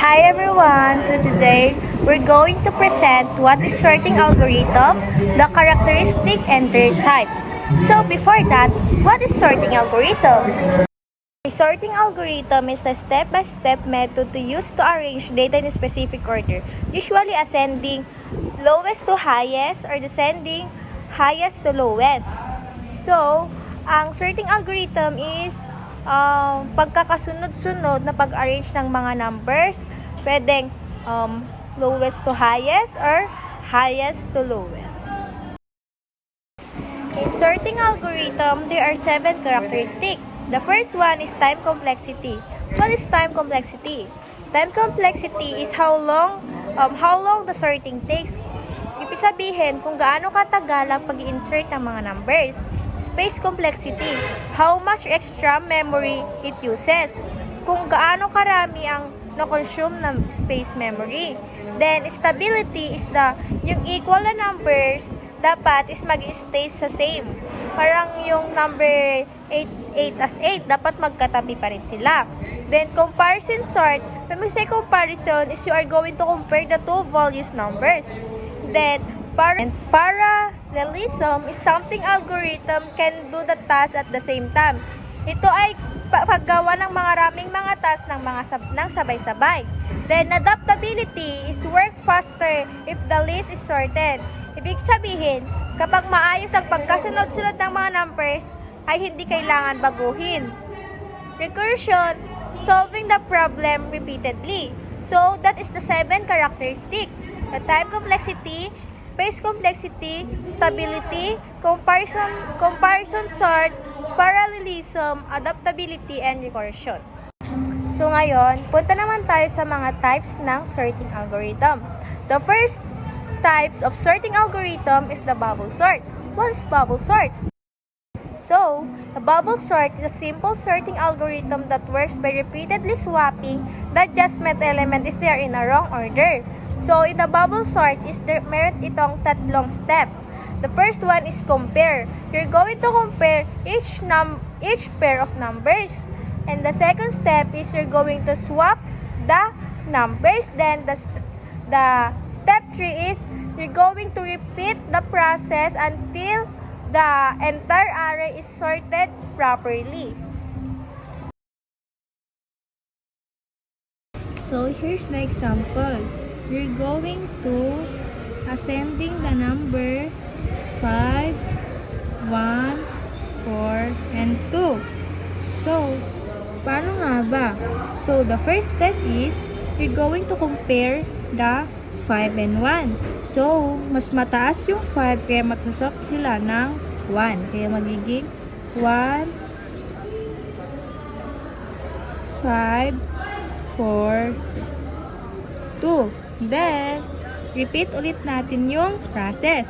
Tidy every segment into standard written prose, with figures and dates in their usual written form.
Hi everyone! So today, we're going to present what is sorting algorithm, the characteristic and their types. So before that, what is sorting algorithm? A sorting algorithm is a step-by-step method to use to arrange data in a specific order, usually ascending lowest to highest or descending highest to lowest. So, ang sorting algorithm is pagkakasunod-sunod na pag-arrange ng mga numbers, pwedeng lowest to highest or highest to lowest. In sorting algorithm, there are 7 characteristics. The first one is time complexity. What is time complexity? Time complexity is how long the sorting takes. Ibig sabihin kung gaano katagal ang pag-insert ng mga numbers. Space complexity, how much extra memory it uses. Kung gaano karami ang na-consume ng space memory. Then, stability is yung equal na numbers dapat is mag-stay sa same. Parang yung number 8 as 8, dapat magkatabi pa rin sila. Then, comparison sort, when we say comparison is you are going to compare the two values numbers. Then, parallelism is something algorithm can do the task at the same time. Ito ay paggawa ng maraming mga task ng sabay-sabay. Then, adaptability is work faster if the list is sorted. Ibig sabihin, kapag maayos ang pagkasunod-sunod ng mga numbers, ay hindi kailangan baguhin. Recursion, solving the problem repeatedly. So, that is the 7 characteristic. The time complexity, space complexity, stability, comparison sort, parallelism, adaptability, and recursion. So ngayon, punta naman tayo sa mga types ng sorting algorithm. The first types of sorting algorithm is the bubble sort. What is bubble sort? So, the bubble sort is a simple sorting algorithm that works by repeatedly swapping the adjustment element if they are in a wrong order. So, in the bubble sort, meron itong tatlong step. The first one is compare. You're going to compare each pair of numbers. And the second step is you're going to swap the numbers. Then, the step 3 is you're going to repeat the process until the entire array is sorted properly. So, here's the example. You're going to ascending the number 5, 1, 4, and 2. So, paano nga ba? So, the first step is you're going to compare the 5 and 1. So, mas mataas yung 5 kaya magsaswap sila ng 1. Kaya magiging 1, 5, 4, 2. Then, repeat ulit natin yung process.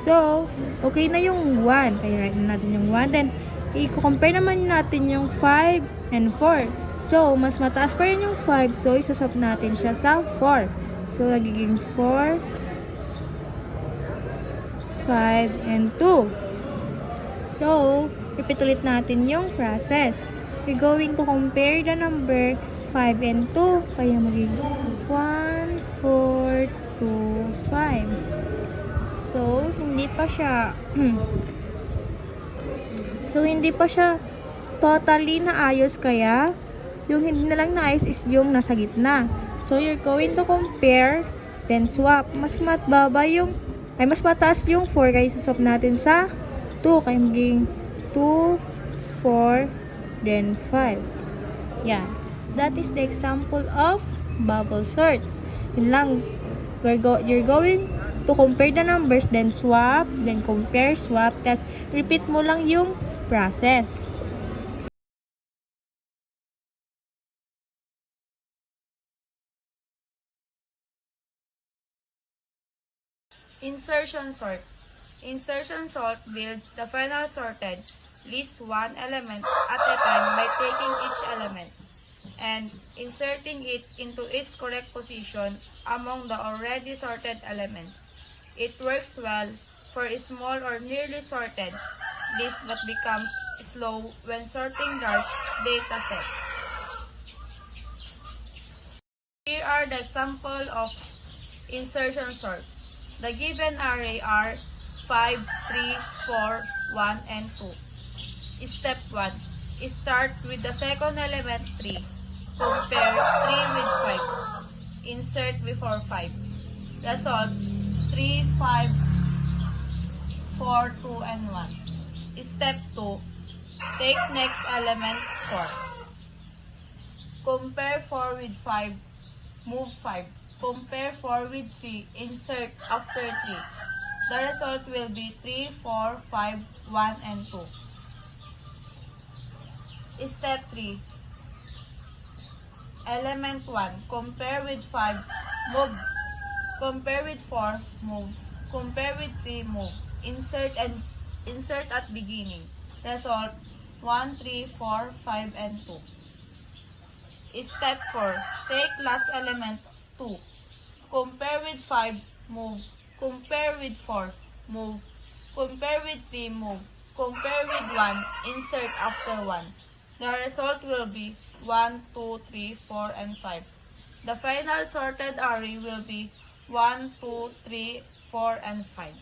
So, okay na yung 1. Kaya write na natin yung 1. Then, i-compare naman natin yung 5 and 4. So, mas mataas pa rin yung 5. So, isaswap natin siya sa 4. So, nagiging 4, 5, and 2. So, repeat ulit natin yung process. We're going to compare the number 5 and 2. Kaya magiging 1, 4, 2, 5. So, hindi pa siya totally naayos, kaya yung hindi na lang naayos is yung nasa gitna. So, you're going to compare, then swap. Mas mataas yung 4, kaya swap natin sa 2. Kaya magiging 2, 4, then 5. Yan. That is the example of bubble sort. Yun lang. You're going to compare the numbers, then swap, then compare, swap, tas repeat mo lang yung process. Insertion sort. Insertion sort builds the final sorted list one element at a time by taking each element and inserting it into its correct position among the already sorted elements. It works well for a small or nearly sorted list but becomes slow when sorting large data sets. Here are are the example of insertion sort. The given array are 5, 3, 4, 1, and 2. Step 1. Start with the second element 3. Compare 3 with 5. Insert before 5. Result 3, 5, 4, 2, and 1. Step 2. Take next element 4. Compare 4 with 5. Move 5. Compare 4 with 3. Insert after 3. The result will be 3, 4, 5, 1, and 2. Step 3. Element 1. Compare with 5. Move. Compare with 4. Move. Compare with 3. Move. Insert at beginning. Result 1, 3, 4, 5, and 2. Step 4. Take last element 2. Compare with 5. Move. Compare with 4. Move. Compare with 3. Move. Compare with 1. Insert after 1. The result will be 1, 2, 3, 4, and 5. The final sorted array will be 1, 2, 3, 4, and 5.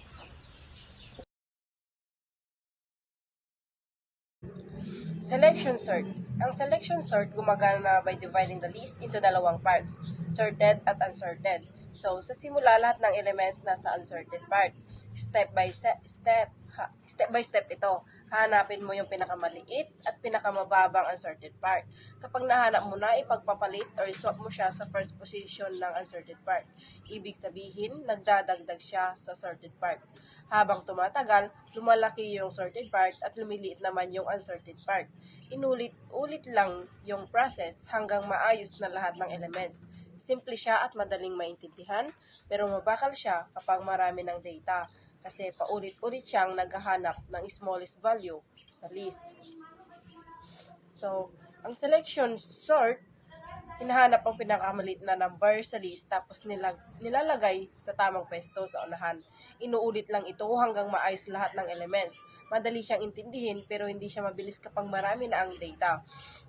Selection sort. Ang selection sort gumagana by dividing the list into dalawang parts, sorted at unsorted. So, sa simula lahat ng elements nasa unsorted part. Step by step ito. Hanapin mo yung pinakamaliit at pinakamababang unsorted part. Kapag nahanap mo na, ipagpapalit or swap mo siya sa first position ng unsorted part. Ibig sabihin, nagdadagdag siya sa sorted part. Habang tumatagal, lumalaki yung sorted part at lumiliit naman yung unsorted part. Inulit-ulit lang yung process hanggang maayos na lahat ng elements. Simple siya at madaling maintindihan, pero mabakal siya kapag marami ng data kasi paulit-ulit siyang naghahanap ng smallest value sa list. So, ang selection sort, hinahanap ang pinakamaliit na number sa list tapos nilalagay sa tamang pwesto sa unahan. Inuulit lang ito hanggang maayos lahat ng elements. Madali siyang intindihin pero hindi siya mabilis kapag marami na ang data.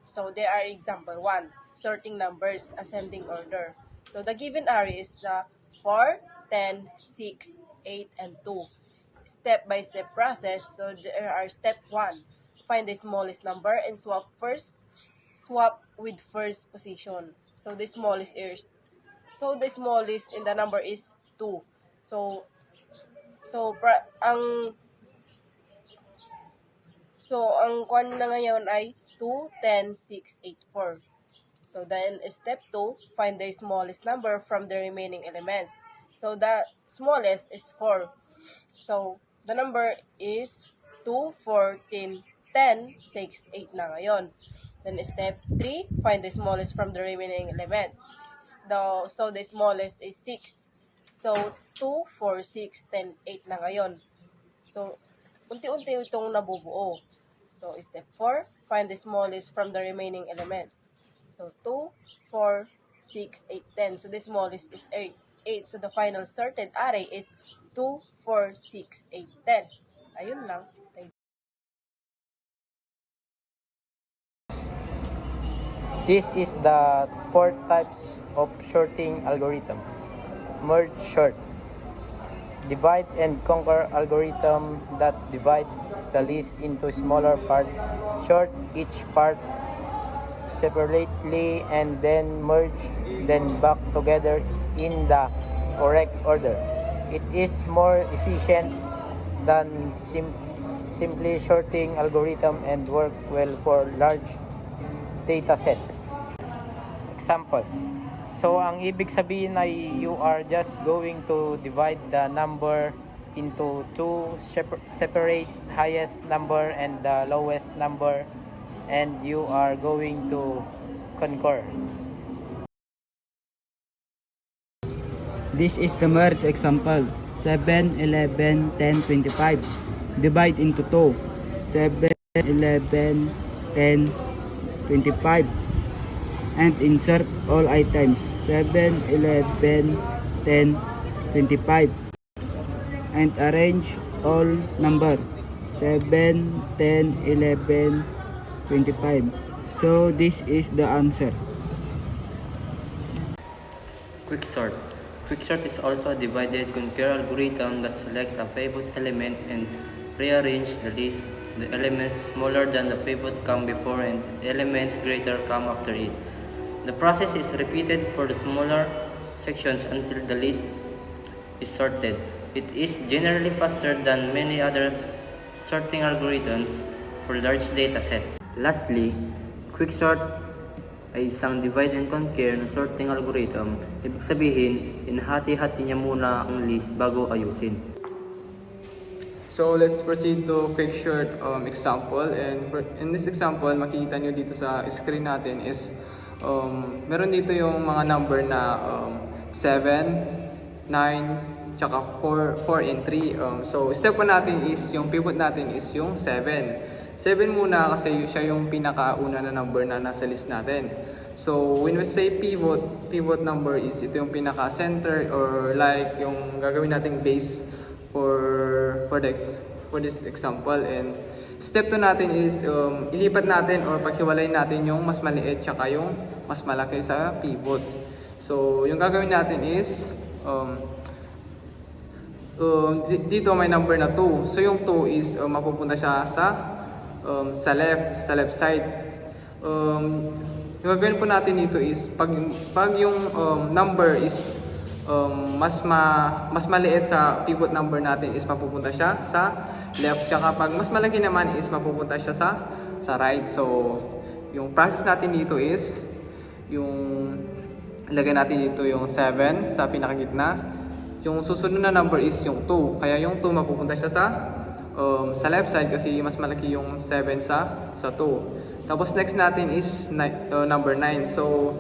So, there are example 1, sorting numbers, ascending order. So, the given array is 4, 10, 6, 8, and 2. Step-by-step process. So, there are step 1. Find the smallest number and swap with first position. So, the smallest in the number is 2. Ang kwan na ngayon ay 2, 10, 6, 8, 4. So, then, step 2, find the smallest number from the remaining elements. So, the smallest is 4. So, the number is 2, 14, 10, 6, 8 na ngayon. Then, step 3, find the smallest from the remaining elements. So, the smallest is 6. So, 2, 4, 6, 10, 8 na ngayon. So, unti-unti itong nabubuo. So, step 4, find the smallest from the remaining elements. So, 2, 4, 6, 8, 10. So, the smallest is 8. So, the final sorted array is 2, 4, 6, 8, 10. Ayun lang. Thank you. This is the 4 types of sorting algorithm. Merge sort. Divide and conquer algorithm that divide the list into smaller parts. Sort each part separately and then merge them back together in the correct order. It is more efficient than simply sorting algorithm and work well for large data set. Example. So, ang ibig sabihin ay you are just going to divide the number into two separate highest number and the lowest number, and you are going to conquer. This is the merge example. 7, 11, 10, 25. Divide into 2. 7, 11, 10, 25. And insert all items. 7, 11, 10, 25. And arrange all number. 7, 10, 11, 25. So this is the answer. Quicksort. Quicksort is also a divided concurrent algorithm that selects a pivot element and rearranges the list. The elements smaller than the pivot come before and elements greater come after it. The process is repeated for the smaller sections until the list is sorted. It is generally faster than many other sorting algorithms for large data sets. Lastly, quicksort ay isang divide and conquer na sorting algorithm. Ibig sabihin, inahati-hati niya muna ang list bago ayusin. So let's proceed to quicksort example, and in this example makikita nyo dito sa screen natin is meron dito yung mga number na 7, 9, tsaka 4 and 3. So step 1 natin is yung pivot natin is yung 7 muna kasi siya yung pinakauna na number na nasa list natin. So when we say pivot number is ito yung pinaka center or like yung gagawin nating base for this example. And step 2 natin is ilipat natin or paghiwalay natin yung mas maliit tsaka yung mas malaki sa pivot. So yung gagawin natin is dito may number na 2. So yung 2 is mapupunta siya sa left side. Yung gagawin po natin dito is pag yung number is mas maliit sa pivot number natin is mapupunta siya sa left, tsaka pag mas malaki naman is mapupunta siya sa right. So yung process natin dito is yung ilagay natin dito yung 7 sa pinakagitna, yung susunod na number is yung 2, kaya yung 2 mapupunta siya sa left side kasi mas malaki yung 7 sa 2. Tapos next natin is number 9. So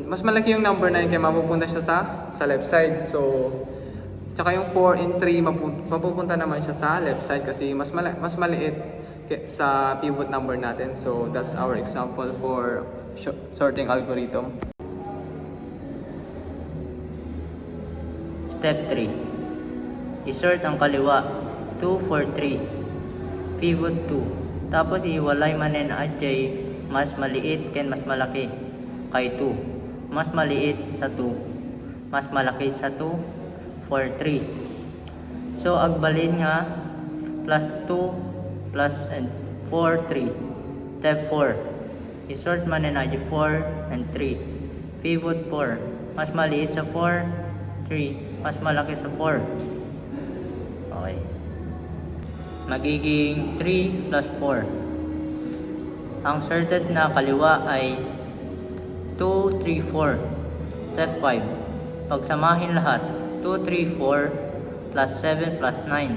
mas malaki yung number 9 kaya mapupunta siya sa left side. So tsaka yung 4 and 3 mapupunta naman siya sa left side kasi mas maliit sa pivot number natin. So that's our example for sorting algorithm. Step 3. Isort ang kaliwa 2, 4, 3. Pivot 2. Tapos iwalay manen adjay mas maliit ken mas malaki kay 2. Mas maliit sa 2. Mas malaki sa 2, 4, 3. So agbalin nga plus 2 plus and 4, 3. Step 4. Isort manen adjay 4 and 3. Pivot 4. Mas maliit sa 4, 3. Mas malaki sa 4. Okay. Magiging 3 plus 4. Ang sorted na kaliwa ay 2, 3, 4. Step 5. Pagsamahin lahat. 2, 3, 4 plus 7 plus 9.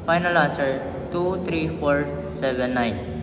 Final answer 2, 3, 4, 7, 9.